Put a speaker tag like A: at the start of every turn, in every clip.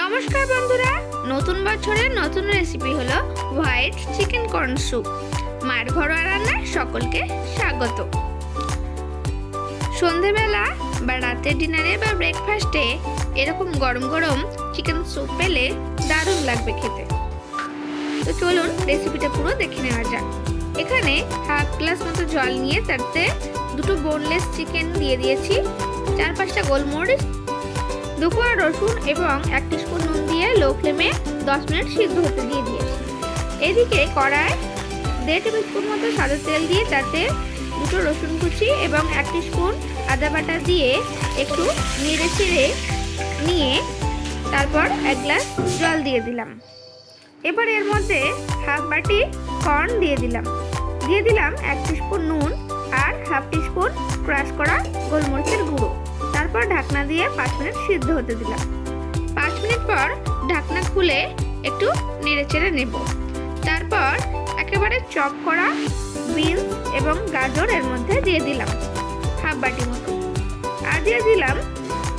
A: নমস্কার বন্ধুরা, নতুন বছরের নতুন রেসিপি হলো হোয়াইট চিকেন কর্ন স্যুপ। মার ঘরোয়া রান্নায় সকলকে স্বাগত। সন্ধেবেলা বা রাতের ডিনারে বা ব্রেকফাস্টে এরকম গরম গরম চিকেন স্যুপ পেলে দারুণ লাগবে খেতে। তো চলুন রেসিপিটা পুরো দেখে নেওয়া যাক। এখানে হাফ গ্লাস মতো জল নিয়ে তাতে দুটো বোনলেস চিকেন দিয়ে দিয়েছি, 4-5টা গোলমরিচ, 2 কোয়া রসুন এবং 1 টিস্পুন নুন দিয়ে লো ফ্লেমে 10 মিনিট সিদ্ধ হতে দিয়ে দিয়েছি। এদিকে কড়ায় 1.5 টেবিল স্পুন মতো সাদা তেল দিয়ে তাতে 2 রসুন কুচি এবং 1 টিস্পুন আদা বাটা দিয়ে একটু নেড়ে চেড়ে নিয়ে তারপর 1 গ্লাস জল দিয়ে দিলাম। এবার এর মধ্যে হাফ বাটি কর্ন দিয়ে দিলাম 1 টিস্পুন নুন আর হাফ টিস্পুন ক্রাশ করা গোলমরিচের গুঁড়ো। তারপর ঢাকনা দিয়ে 5 মিনিট সিদ্ধ হতে দিলাম। 5 মিনিট পর ঢাকনা খুলে একটু নেড়েচেড়ে নেব। তারপর একেবারে চপ করা বিনস এবং গাজর এর মধ্যে দিয়ে দিলাম হাফ বাটি মতো, আর দিয়ে দিলাম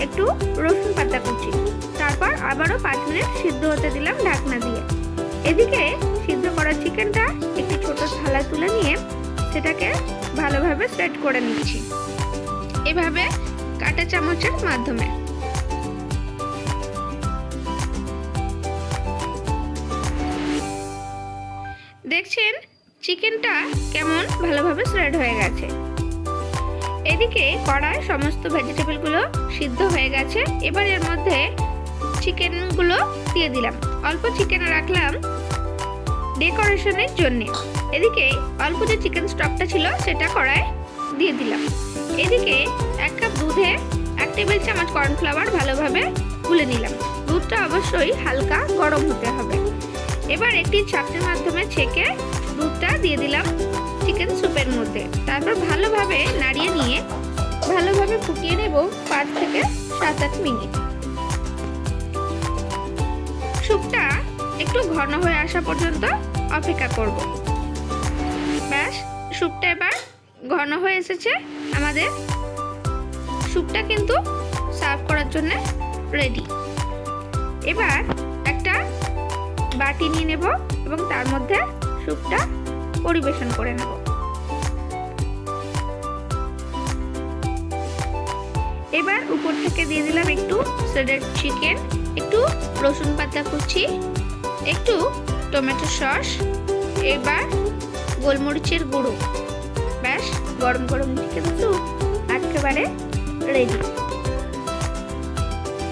A: একটু রসুন পাতা কুচি। তারপর আবারও 5 মিনিট সিদ্ধ হতে দিলাম ঢাকনা দিয়ে। এদিকে সিদ্ধ করা চিকেনটা একটি ছোট থালা তুলে নিয়ে সেটাকে ভালোভাবে সেট করে নিচ্ছি এভাবে কাঁটা চামচের মাধ্যমে। দেখছেন চিকেনটা কেমন ভালোভাবে স্প্রেড হয়ে গেছে। এদিকে কড়ায় সমস্ত ভেজিটেবলগুলো সিদ্ধ হয়ে গেছে। এবার এর মধ্যে চিকেনগুলো দিয়ে দিলাম। অল্প চিকেন রাখলাম ডেকোরেশনের জন্য। এদিকে অল্প যে চিকেন স্টকটা ছিল সেটা কড়ায় দিয়ে দিলাম। এদিকে 1 কাপ দুধে 1 টেবিল চামচ কর্নফ্লাওয়ার ভালোভাবে গুলে নিলাম। দুধটা অবশ্যই হালকা গরম হতে হবে। এবার একটি ছাঁকনির মাধ্যমে ছেঁকে দুধটা দিয়ে দিলাম চিকেন স্যুপের মধ্যে। তারপর ভালোভাবে নাড়িয়ে নিয়ে ভালোভাবে ফুটিয়ে নেব 5 থেকে 7-8 মিনিট। স্যুপটা একটু ঘন হয়ে আসা পর্যন্ত অপেক্ষা করব। ব্যাস, স্যুপটা এবার ঘন হয়ে এসেছে। আমাদের স্যুপটা কিন্তু সার্ভ করার জন্য রেডি। এবার একটা বাটি নিয়ে নেব এবং তার মধ্যে স্যুপটা পরিবেশন করে নেব। এবার উপর থেকে দিয়ে দিলাম একটু শ্রেডেড চিকেন, একটু রসুন পাতা কুচি, একটু টমেটো সস, এবার গোলমরিচের গুঁড়ো। ব্যাস, গরম গরম চিকেন স্যুপ একেবারে রেডি।